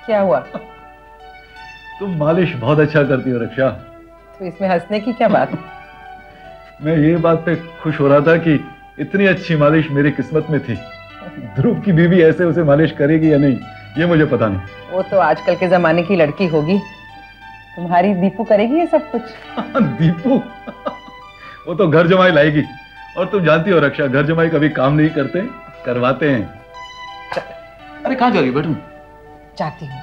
क्या हुआ? तुम मालिश बहुत अच्छा करती हो रक्षा। तो इसमें हंसने की क्या बात? मैं ये बात पे खुश हो रहा था कि इतनी अच्छी मालिश मेरी किस्मत में थी। ध्रुव की बीवी ऐसे उसे मालिश करेगी या नहीं ये मुझे पता नहीं। वो तो आजकल के जमाने की लड़की होगी। तुम्हारी दीपू करेगी ये सब कुछ? दीपू वो तो घर जमाई लाएगी। और तुम जानती हो रक्षा, घर जमाई कभी काम नहीं करते, करवाते हैं। अरे कहाँ जा रही हो? बैठो। जाती हूँ,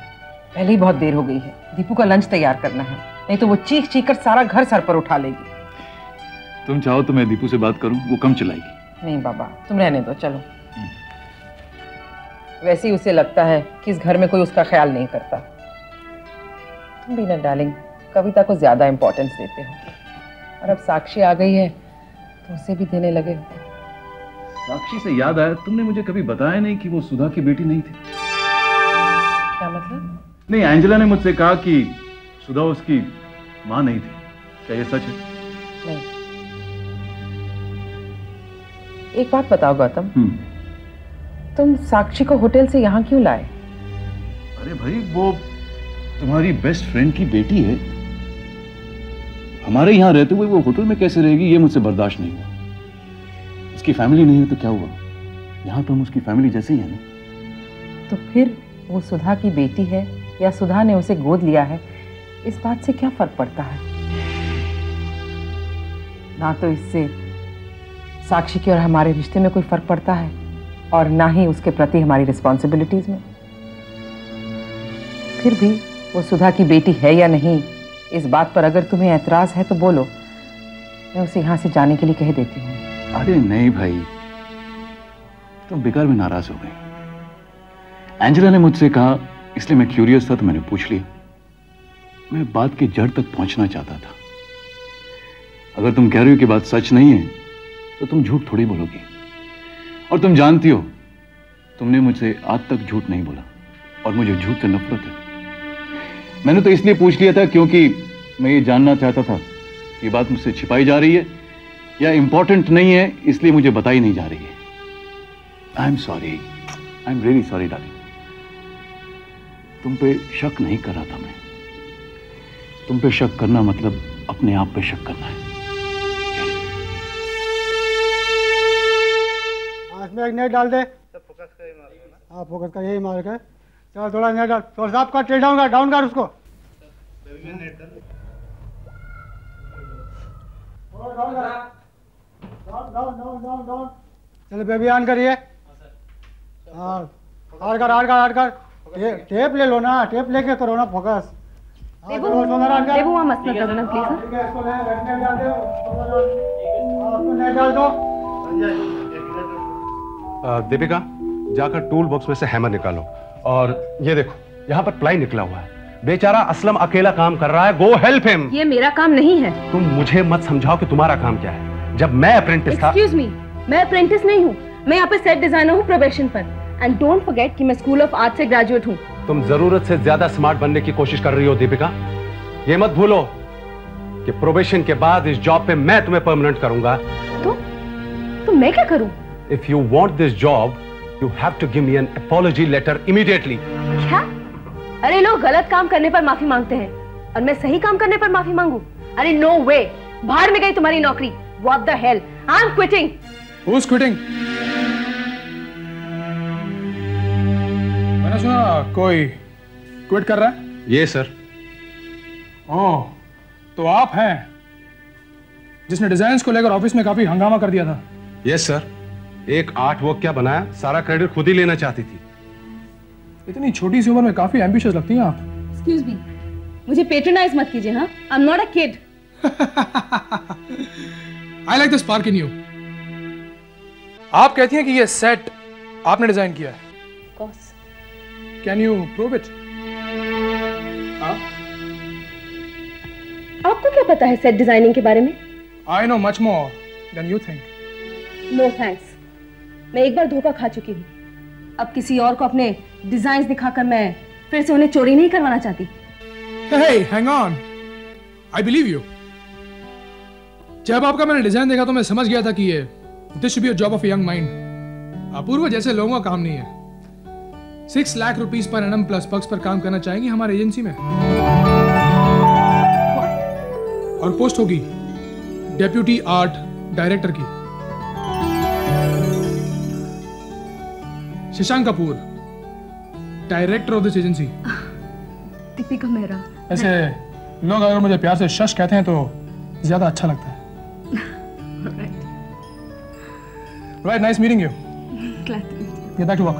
पहले ही बहुत देर हो गई है। दीपू का लंच तैयार करना है, नहीं तो वो चीख चीख कर सारा घर सर पर उठा लेगी। तुम चाहो तो मैं दीपू से बात करूं, वो कम चलाएगी। नहीं बाबा, तुम रहने दो, चलो। वैसे ही उसे लगता है कि इस घर में कोई उसका ख्याल नहीं करता। तुम भी ना डार्लिंग, कविता को ज्यादा इंपॉर्टेंस देते हो। और अब साक्षी आ गई है तो उसे भी देने लगे। साक्षी से याद आया, तुमने मुझे कभी बताया नहीं कि वो सुधा की बेटी नहीं थी। क्या मतलब? नहीं, एंजेला ने मुझसे कहा कि सुधा उसकी माँ नहीं थी। क्या ये सच है? नहीं। एक बात बताओ गौतम, तुम साक्षी को होटल से यहाँ क्यों लाए? अरे भाई, वो तुम्हारी बेस्ट फ्रेंड की बेटी है। हमारे यहाँ रहते हुए वो होटल में कैसे रहेगी ये मुझसे बर्दाश्त नहीं हुआ। उसकी फैमिली नहीं है तो क्या हुआ, यहाँ तो हम उसकी फैमिली जैसे ही है ना। तो फिर वो सुधा की बेटी है या सुधा ने उसे गोद लिया है, इस बात से क्या फर्क पड़ता है? ना तो इससे साक्षी के और हमारे रिश्ते में कोई फर्क पड़ता है और ना ही उसके प्रति हमारी रिस्पॉन्सिबिलिटीज में। फिर भी वो सुधा की बेटी है या नहीं, इस बात पर अगर तुम्हें ऐतराज है तो बोलो, मैं उसे यहाँ से जाने के लिए कह देती हूँ। अरे नहीं भाई, तुम बेकार में नाराज हो गई। एंजेला ने मुझसे कहा, इसलिए मैं क्यूरियस था तो मैंने पूछ लिया। मैं बात की जड़ तक पहुंचना चाहता था। अगर तुम कह रही हो कि बात सच नहीं है तो तुम झूठ थोड़ी बोलोगी। और तुम जानती हो, तुमने मुझसे आज तक झूठ नहीं बोला और मुझे झूठ से नफरत है। मैंने तो इसलिए पूछ लिया था क्योंकि मैं ये जानना चाहता था कि बात मुझसे छिपाई जा रही है या इंपॉर्टेंट नहीं है, इसलिए मुझे बताई नहीं जा रही है। I am sorry, I am really sorry darling. तुम पे शक नहीं कर रहा था मैं। तुम पे शक करना मतलब अपने आप पे शक करना है। इसमें एक नेट डाल दे। फोकस का यही मार्क है ना? हाँ, फोकस का यही मार्क है। चल थोड़ा नेट डाल, थोड़ा सा आपका टेल डाउन कर उसको। डाउन। चलो बेबी ऑन करिए। हाँ, हार्ड कर। टेप ले लो ना, टेप लेके करो ना फोकस। देबू वहाँ मत ना करना प्लीज। ठीक है, इसको ले, नेट डाल दो। उसको नेट डाल दो। दीपिका, जाकर टूल बॉक्स में से हैमर निकालो और ये देखो, यहाँ पर प्लाई निकला हुआ है। बेचारा असलम अकेला काम कर रहा है, गो हेल्प हिम। ये मेरा काम नहीं है। तुम मुझे मत समझाओ कि तुम्हारा काम क्या है। जब मैं अप्रेंटिस था। एक्सक्यूज मी, मैं अप्रेंटिस नहीं हूँ, मैं यहाँ पे सेट डिजाइनर हूँ प्रोबेशन पर। एंड डोंट फॉरगेट कि मैं स्कूल ऑफ आर्ट से ग्रेजुएट हूँ। तुम जरूरत से ज्यादा स्मार्ट बनने की कोशिश कर रही हो दीपिका। ये मत भूलो कि प्रोबेशन के बाद इस जॉब पे मैं तुम्हें परमानेंट करूंगा। तो मैं क्या करूं? If you want this job, you have to give me an apology letter immediately. क्या? अरे लोग गलत काम करने पर माफी मांगते हैं और मैं सही काम करने पर माफी मांगू? अरे नो वे, बाहर में गई तुम्हारी नौकरी। What the hell? I'm quitting. Who's quitting? मैंने सुना कोई क्विट कर रहा है। ये सर। ओह, तो आप हैं जिसने डिजाइन्स को लेकर ऑफिस में काफी हंगामा कर दिया था। यस सर, एक आर्ट वर्क क्या बनाया, सारा क्रेडिट खुद ही लेना चाहती थी। इतनी छोटी सी उम्र में काफी एम्बिशियस लगती हैं आप। Excuse me, मुझे पेट्रोनाइज मत कीजिए। हाँ, I'm not a kid. I like the spark in you. आप कहती हैं कि ये सेट आपने डिजाइन किया है। Of course. Can you prove it? हाँ? आपको क्या पता है सेट डिजाइनिंग के बारे में? I know much more than you think. No thanks. मैं एक बार धोखा खा चुकी हूँ। अब किसी और को अपने डिजाइन्स दिखाकर मैं फिर से उन्हें चोरी नहीं करवाना चाहती। Hey, hang on. I believe you. जब आपका मैंने डिजाइन देखा तो मैं समझ गया था कि ये this should be a job of a young mind. अपूर्व जैसे लोगों का काम नहीं है। 6 lakh rupees per annum plus perks पर काम करना चाहेंगी हमारे एजेंसी में। और पोस्ट होगी डेप्यूटी आर्ट डायरेक्टर की। Shashank Kapoor, director of this agency. Deepika Mehra. ऐसे लोग अगर मुझे प्यार से शश कहते हैं तो ज्यादा अच्छा लगता है। Right, nice meeting you. Glad to meet you. Get back to work.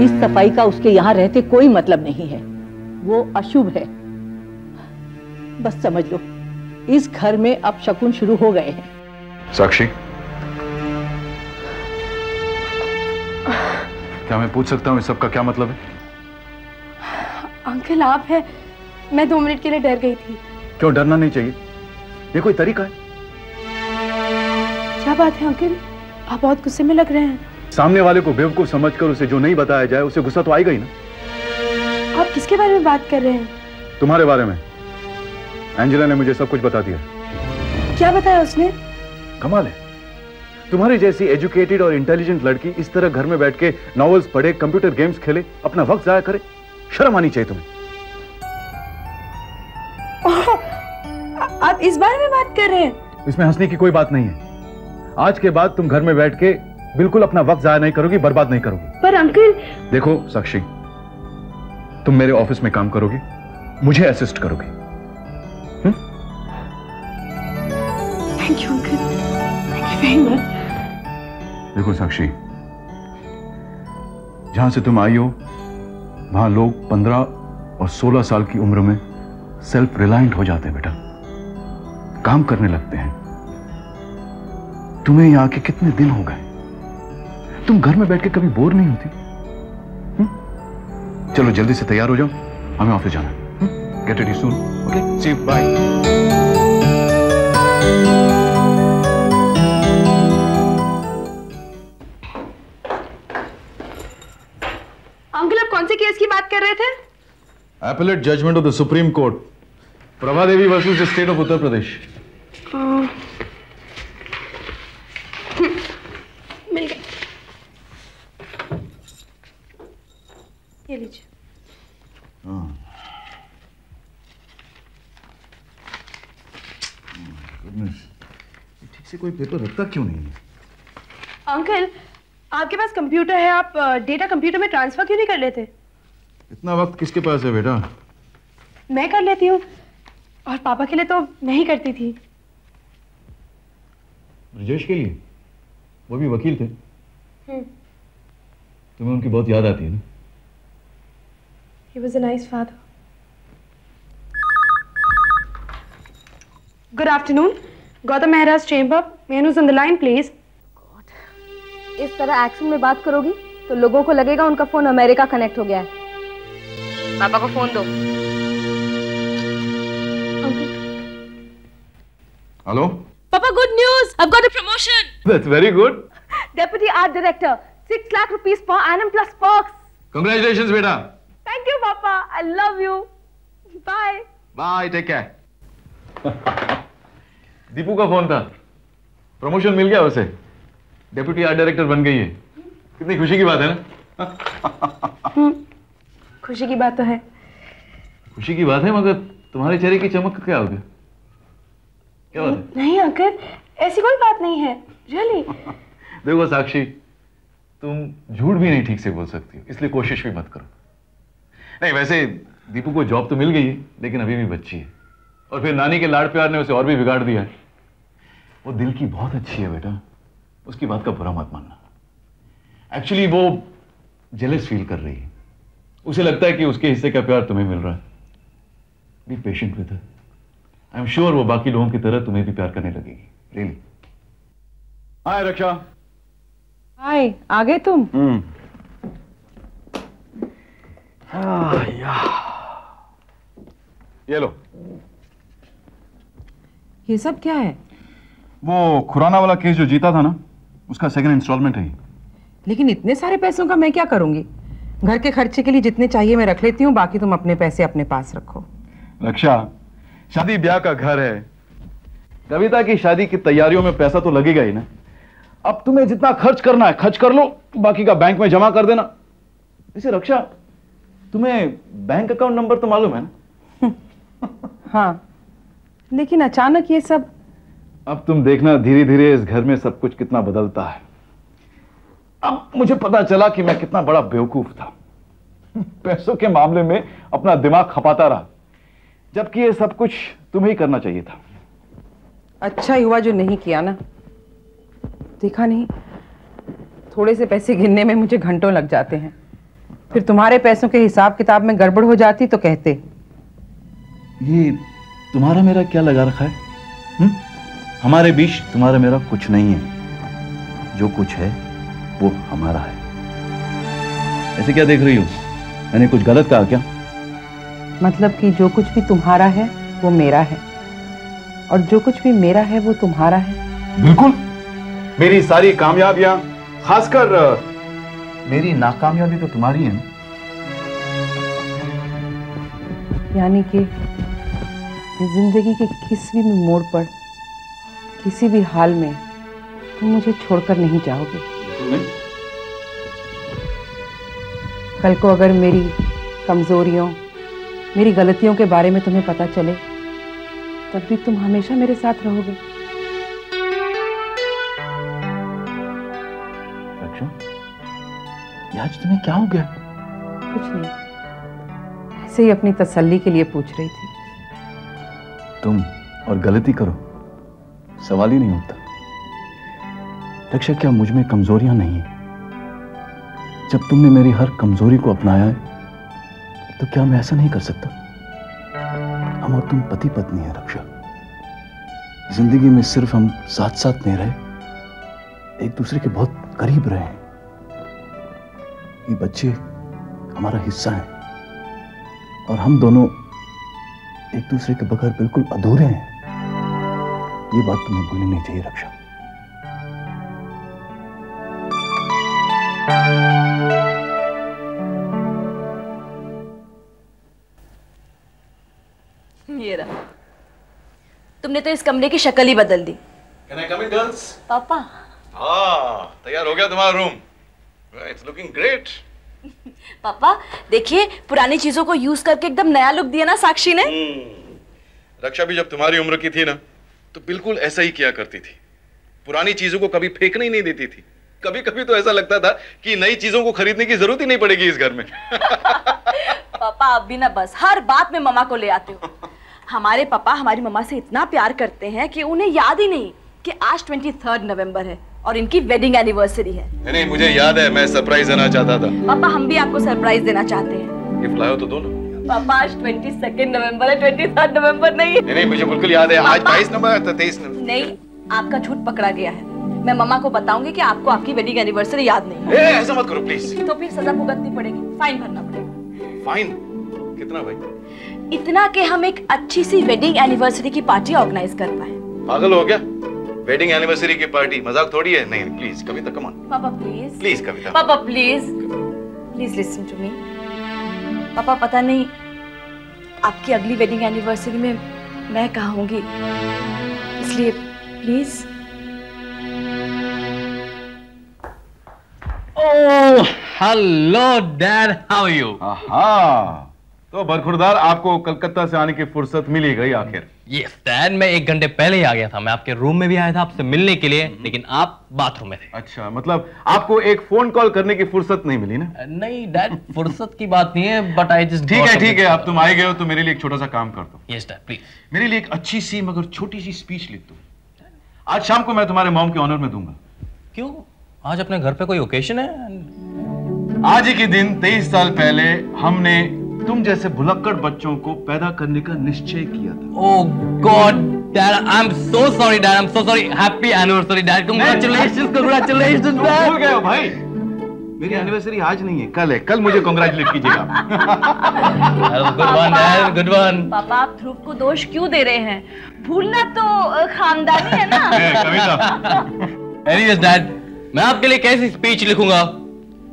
इस सफाई का उसके यहाँ रहते कोई मतलब नहीं है, वो अशुभ है। बस समझ लो, इस घर में अब शकुन शुरू हो गए हैं। साक्षी, क्या मैं पूछ सकता हूँ इस सब का क्या मतलब है? अंकल आप है, मैं 2 मिनट के लिए डर गई थी। क्यों डरना नहीं चाहिए? ये कोई तरीका है? क्या बात है अंकल, आप बहुत गुस्से में लग रहे हैं। सामने वाले को बेवकूफ समझकर उसे जो नहीं बताया जाए उसे गुस्सा तो आएगा ही ना। आप किसके बारे में बात कर रहे हैं? तुम्हारे बारे में। एंजेला ने मुझे सब कुछ बता दिया। क्या बताया उसने? कमाल है, तुम्हारी जैसी एजुकेटेड और इंटेलिजेंट लड़की इस तरह घर में बैठ के नॉवेल्स पढ़े, कंप्यूटर गेम्स खेले, अपना वक्त जाया करे। शर्म आनी चाहिए तुम्हें। आप इस बारे में बात कर रहे हैं? इसमें हंसने की कोई बात नहीं है। आज के बाद तुम घर में बैठ के बिल्कुल अपना वक्त जाया नहीं करोगी, बर्बाद नहीं करोगी। पर अंकल। देखो साक्षी, तुम मेरे ऑफिस में काम करोगी, मुझे असिस्ट करोगी। Thank you uncle, thank you very much. देखो साक्षी, जहां से तुम आई हो वहां लोग 15 और 16 साल की उम्र में सेल्फ रिलायंट हो जाते हैं बेटा, काम करने लगते हैं। तुम्हें यहां के कितने दिन हो गए? तुम घर में बैठ के कभी बोर नहीं होती? चलो जल्दी से तैयार हो जाओ, हमें ऑफिस जाना है। Get ready soon, okay, see you, bye. Uncle आप कौन से केस की बात कर रहे थे? Appellate judgment of the Supreme Court, Prabha Devi versus the state of Uttar Pradesh. मिल गए, ये लीजिए। ठीक से कोई पेपर रखता क्यों नहीं है? अंकल आपके पास कंप्यूटर है, आप डेटा कंप्यूटर में ट्रांसफर क्यों नहीं कर लेते? इतना वक्त किसके पास है बेटा? मैं कर लेती हूँ, और पापा के लिए तो नहीं करती थी। ब्रजेश के लिए? वो भी वकील थे। तुम्हें उनकी बहुत याद आती है ना? He was a nice father. Good afternoon, Gautam Mehra's chamber. May I know who's on the line, please? इस तरह एक्शन में बात करोगी तो लोगों को लगेगा उनका फोन अमेरिका कनेक्ट हो गया है। पापा को फोन दो। हेलो पापा, good news, I've got a promotion. That's very good. Deputy Art Director, 6 lakh rupees per annum plus perks. Congratulations बेटा। Thank you पापा, I love you. Bye. Bye, take care. Deepu का फोन था, promotion मिल गया उसे, deputy art director बन गई है। कितनी खुशी की बात है ना? खुशी की बात तो है। खुशी की बात है, मगर तुम्हारे चेहरे की चमक क्या हो गया? क्या बात है? नहीं अंकल, ऐसी कोई बात नहीं है, रियली। देखो साक्षी, तुम झूठ भी नहीं ठीक से बोल सकती हो, इसलिए कोशिश भी मत करो। नहीं, वैसे दीपू को जॉब तो मिल गई है, लेकिन अभी भी बच्ची है, और फिर नानी के लाड़ प्यार ने उसे और भी बिगाड़ दिया है। वो दिल की बहुत अच्छी है बेटा, उसकी बात का बुरा मत मानना। एक्चुअली वो जेलस फील कर रही है, उसे लगता है कि उसके हिस्से का प्यार तुम्हें मिल रहा है। Be patient with her, I am sure वो बाकी लोगों की तरह तुम्हें भी प्यार करने लगेगी। रियली। हाय रक्षा। हाय, आ गए तुम? ये लो। ये सब क्या है? वो खुराना वाला केस जो जीता था ना, उसका सेकंड इंस्टॉलमेंट है। लेकिन इतने सारे पैसों का मैं क्या करूंगी? घर के खर्चे के लिए जितने चाहिए मैं रख लेती हूँ, बाकी तुम अपने पैसे अपने पास रखो। रक्षा, शादी ब्याह का घर है, कविता की शादी की तैयारियों में पैसा तो लगेगा ही ना। अब तुम्हें जितना खर्च करना है खर्च कर लो, बाकी का बैंक में जमा कर देना। वैसे रक्षा, तुम्हें बैंक अकाउंट नंबर तो मालूम है ना? हाँ, लेकिन अचानक ये सब। अब तुम देखना धीरे धीरे इस घर में सब कुछ कितना बदलता है। अब मुझे पता चला कि मैं कितना बड़ा बेवकूफ था, पैसों के मामले में अपना दिमाग खपाता रहा, जबकि ये सब कुछ तुम्हें ही करना चाहिए था। अच्छा ही हुआ जो नहीं किया ना। देखा नहीं, थोड़े से पैसे गिनने में मुझे घंटों लग जाते हैं। फिर तुम्हारे पैसों के हिसाब किताब में गड़बड़ हो जाती तो कहते। ये तुम्हारा मेरा क्या लगा रखा है? हमारे बीच तुम्हारा मेरा कुछ नहीं है, जो कुछ है वो हमारा है। ऐसे क्या देख रही हो? मैंने कुछ गलत कहा क्या? मतलब कि जो कुछ भी तुम्हारा है वो मेरा है, और जो कुछ भी मेरा है वो तुम्हारा है। बिल्कुल। मेरी सारी कामयाबियां, खासकर मेरी नाकामयाबी तो तुम्हारी है। यानी कि जिंदगी के किसी भी मोड़ पर, किसी भी हाल में तुम मुझे छोड़कर नहीं जाओगे। कल को अगर मेरी कमजोरियों, मेरी गलतियों के बारे में तुम्हें पता चले, तब भी तुम हमेशा मेरे साथ रहोगे। रक्षा, आज तुम्हें क्या हो गया? कुछ नहीं, ऐसे ही अपनी तसल्ली के लिए पूछ रही थी। तुम और गलती करो, सवाल ही नहीं उठता। रक्षा, क्या मुझ में कमजोरियां नहीं है? जब तुमने मेरी हर कमजोरी को अपनाया है, तो क्या मैं ऐसा नहीं कर सकता? हम और तुम पति पत्नी हैं रक्षा। जिंदगी में सिर्फ हम साथ साथ नहीं रहे, एक दूसरे के बहुत करीब रहे हैं। ये बच्चे हमारा हिस्सा हैं, और हम दोनों एक दूसरे के बगैर बिल्कुल अधूरे हैं। ये बात तुम्हें भूलनी नहीं चाहिए रक्षा। ये रहा। तुमने तो इस कमरे की शक्ल ही बदल दी। Can I come in, girls? पापा। हाँ, तैयार हो गया तुम्हारा रूम? It's looking great. पापा देखिए, पुरानी चीजों को यूज करके एकदम नया लुक दिया ना साक्षी ने। रक्षा भी जब तुम्हारी उम्र की थी ना, तो बिल्कुल ऐसा ही किया करती थी। पुरानी चीजों को कभी फेंकने ही नहीं देती थी। कभी कभी तो ऐसा लगता था कि नई चीजों को खरीदने की जरूरत ही नहीं पड़ेगी इस घर में। पापा आप भी ना बस हर बात में मम्मा को ले आते हो। हमारे पापा हमारी मम्मा से इतना प्यार करते हैं कि उन्हें याद ही नहीं कि आज 23 नवंबर है और इनकी वेडिंग एनिवर्सरी है। नहीं, मुझे याद है, मैं सरप्राइज देना चाहता था। पापा हम भी आपको सरप्राइज देना चाहते हैं। गिफ्ट लाओ तो दो ना। पापा आज 22 नवंबर है, 23 नवंबर नहीं। नहीं, मुझे बिल्कुल याद है, आज 22 नवंबर है, 23 नवंबर। नहीं, आपका झूठ पकड़ा गया है। मैं मम्मा को बताऊंगी कि आपको आपकी वेडिंग एनिवर्सरी याद नहीं। ऐसा मत करो प्लीज। तो फिर सजा भुगतनी पड़ेगी, फाइन भरना पड़ेगा। फाइन? कितना भाई? इतना कि हम एक अच्छी सी वेडिंग एनिवर्सरी की पार्टी ऑर्गेनाइज कर पाए। पागल हो गया? वेडिंग एनिवर्सरी की पार्टी मजाक थोड़ी है। नहीं प्लीज कविता, कम ऑन। पापा प्लीज। प्लीज कविता। पापा please please listen to me. पापा पता नहीं आपकी अगली वेडिंग एनिवर्सरी में मैं कहाँ होंगी, इसलिए please. Oh hello dad, how are you? हाँ, तो बरखुरदार आपको कलकत्ता से आने की फुर्सत मिली गई आखिर। यस डैड, मैं 1 घंटे पहले ही आ गया था। मैं आपके रूम में भी आया था आपसे मिलने के लिए, लेकिन आप बाथरूम में थे। अच्छा, मतलब आपको एक फोन कॉल करने की फुर्सत नहीं मिली ना? नहीं डैड, फुर्सत की बात नहीं है, बट आई जस्ट। ठीक है, अब तुम आए गए हो तो मेरे लिए एक छोटा सा काम कर दो। Yes dad please. मेरे लिए एक अच्छी सी मगर छोटी सी स्पीच लिख दो। आज शाम को मैं तुम्हारे मॉम के ऑनर में दूंगा। क्यों, आज अपने घर पे कोई ओकेजन है? आज ही के दिन 23 साल पहले हमने तुम जैसे भुलक्कड़ बच्चों को पैदा करने का निश्चय किया था। Oh God dad, I am so sorry dad, I am so sorry. Happy anniversary dad, congratulations congratulations dad. भूल गए हो भाई, मेरी एनिवर्सरी आज नहीं है, कल है। कल मुझे कांग्रेचुलेट कीजिएगा। Good one dad, good one. पापा आप ध्रुव को दोष क्यों दे रहे हैं? भूलना तो खानदानी है ना। कविता, एनीवेज डैड, मैं आपके लिए कैसी स्पीच लिखूंगा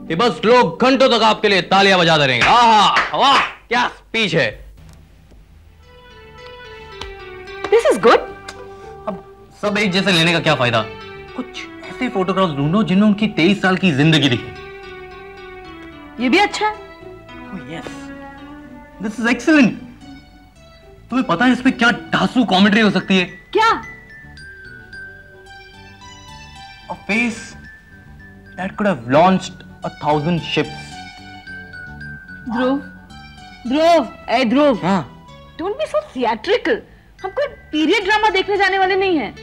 कि बस लोग घंटों तक आपके लिए तालियां बजाते रहेंगे। आहा, वाह, क्या स्पीच है। This is good. अब सब एक जैसे लेने का क्या फायदा? कुछ ऐसे फोटोग्राफ्स ढूंढो जिनमें उनकी 23 साल की जिंदगी दिखे। ये भी अच्छा है। Yes, this is excellent. तुम्हें पता है इसमें क्या ढांसू कॉमेडी हो सकती है? क्या? A face that could have launched 1,000 ships. ध्रुव, हाँ। Don't be so theatrical. हम कोई पीरियड ड्रामा देखने जाने वाले नहीं हैं।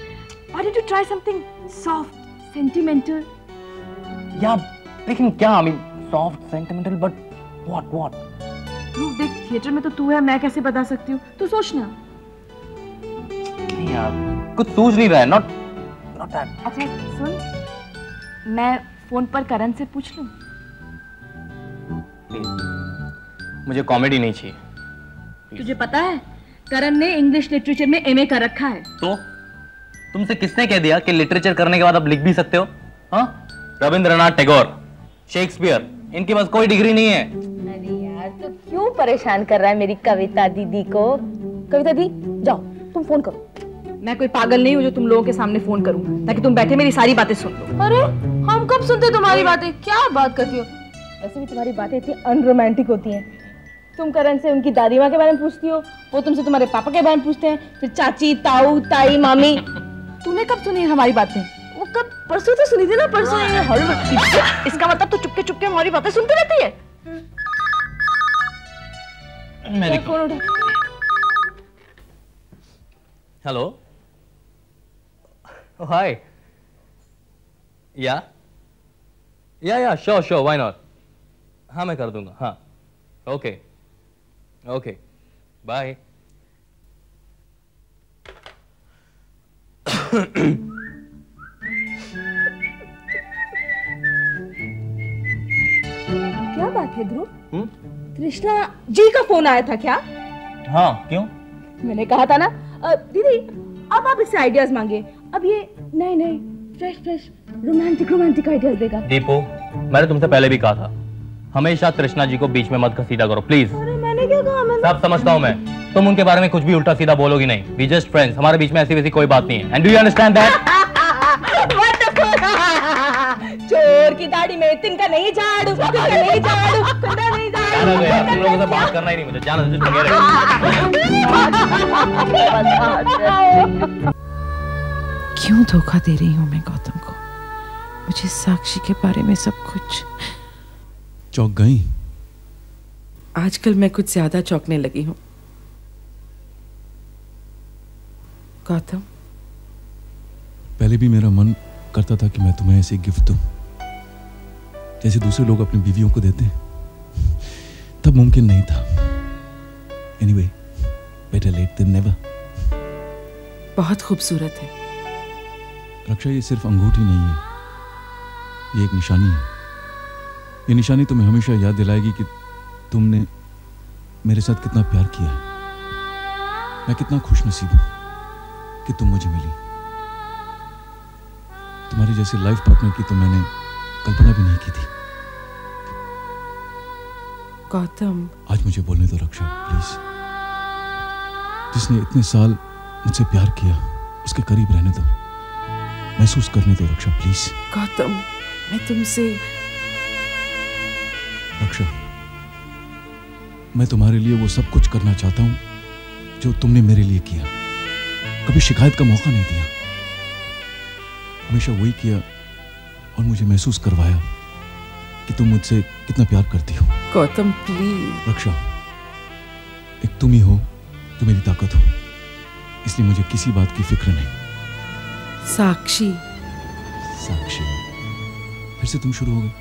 Why don't you try something soft, sentimental? या लेकिन क्या, I mean, soft, sentimental, but what? ध्रुव देख, थिएटर में तो तू है, मैं कैसे बता सकती हूँ? तू सोचना। नहीं यार, कुछ सूझ नहीं रहा है, not that. अच्छा सुन, मैं फोन पर करण से पूछ लूं? मुझे कॉमेडी नहीं चाहिए। तुझे पता है करण ने इंग्लिश लिटरेचर में एमए कर रखा है। तो तुमसे किसने कह दिया कि लिटरेचर करने के बाद आप लिख भी सकते हो? हाँ, रविंद्रनाथ टैगोर, शेक्सपियर, इनके पास कोई डिग्री नहीं है। अरे यार, तो क्यों परेशान कर रहा है मेरी कविता दीदी को? कविता दी, जाओ तुम फोन करो। मैं कोई पागल नहीं हूँ जो तुम लोगों के सामने फोन करूँ ताकि तुम बैठे मेरी सारी बातें सुन लो। अरे हम कब सुनते तुम्हारी बातें? क्या बात करती हो? वैसे भी तुम्हारी बातें इतनी अनरोमांटिक होती हैं। तुम करण से उनकी दादी माँ के बारे में पूछती हो, वो तुमसे तुम्हारे पापा के बारे में पूछते हैं, फिर चाची, ताऊ, ताई, मामी। तूने कब सुनी हमारी बातें? वो कब? परसों तो सुनी थी ना, परसों। इसका मतलब तू चुपके चुपके हमारी बातें सुनती रहती है। हेलो, हाय, या श्योर, व्हाई नॉट। हाँ, मैं कर दूंगा। हाँ, ओके, बाय। क्या बात है ध्रुव? कृष्णा जी का फोन आया था क्या? हाँ, क्यों? मैंने कहा था ना दीदी, अब आप इससे आइडियाज मांगे। अब ये नए फ्रेश रोमांटिक आइडियाज देगा। दीपू, मैंने तुमसे पहले भी कहा था, हमेशा कृष्णा जी को बीच में मत घसीटा करो, प्लीज। अरे मैंने क्या कहा? सब समझता हूँ मैं, तुम उनके बारे में कुछ भी उल्टा सीधा बोलोगी नहीं। वी जस्ट फ्रेंड्स, हमारे बीच में ऐसी वैसी कोई बात नहीं है। And do you understand that? चोर की दाढ़ी में तिनका नहीं झाड़ू, कुंडा नहीं झाड़ू। तुम लोगों से बात करना ही नहीं मुझे, जाना क्यों धोखा दे रही हूँ मैं गौतम को? मुझे साक्षी के बारे में सब कुछ। चौंक गई? आजकल मैं कुछ ज्यादा चौंकने लगी हूँ गौतम। पहले भी मेरा मन करता था कि मैं तुम्हें ऐसे गिफ्ट दूं जैसे दूसरे लोग अपनी बीवियों को देते हैं, तब मुमकिन नहीं था। Anyway, better late than never. बहुत खूबसूरत है रक्षा, ये सिर्फ अंगूठी नहीं है, ये एक निशानी है। ये निशानी तुम्हें हमेशा याद दिलाएगी कि तुमने मेरे साथ कितना प्यार किया है। मैं कितना खुशनसीब हूं कि तुम मुझे मिली। तुम्हारी जैसे लाइफ पार्टनर की तो मैंने कल्पना भी नहीं की थी। गौतम, आज मुझे बोलने दो रक्षा, प्लीज। जिसने इतने साल मुझसे प्यार किया उसके करीब रहने दो, महसूस करने दो रक्षा, प्लीज। गौतम, मैं तुमसे। रक्षा, मैं तुम्हारे लिए वो सब कुछ करना चाहता हूं जो तुमने मेरे लिए किया। कभी शिकायत का मौका नहीं दिया, हमेशा वही किया और मुझे महसूस करवाया कि तुम मुझसे कितना प्यार करती हो। गौतम प्लीज। रक्षा, एक तुम ही हो जो मेरी ताकत हो, इसलिए मुझे किसी बात की फिक्र नहीं। साक्षी। साक्षी, फिर से तुम शुरू हो गए।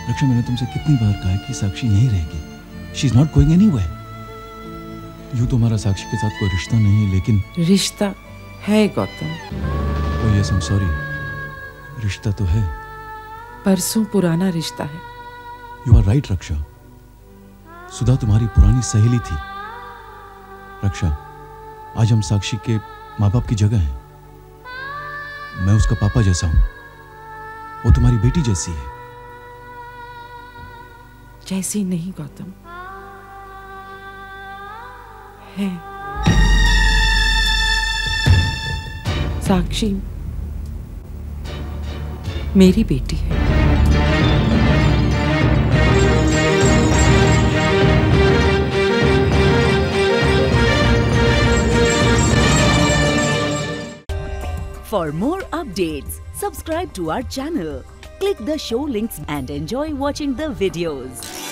रक्षा, मैंने तुमसे कितनी बार कहा है कि साक्षी यहीं रहेगी। She is not going anywhere. यूं तो हमारा साक्षी के साथ कोई रिश्ता नहीं है, लेकिन रिश्ता है Gautam. Oh yes, I am sorry, रिश्ता तो है। परसों पुराना रिश्ता है। यू आर राइट रक्षा, सुधा तुम्हारी पुरानी सहेली थी। रक्षा, आज हम साक्षी के माँ बाप की जगह हैं। मैं उसका पापा जैसा हूं, वो तुम्हारी बेटी जैसी है। जैसी नहीं गौतम, है। साक्षी मेरी बेटी है। For more updates, subscribe to our channel, click the show links and enjoy watching the videos.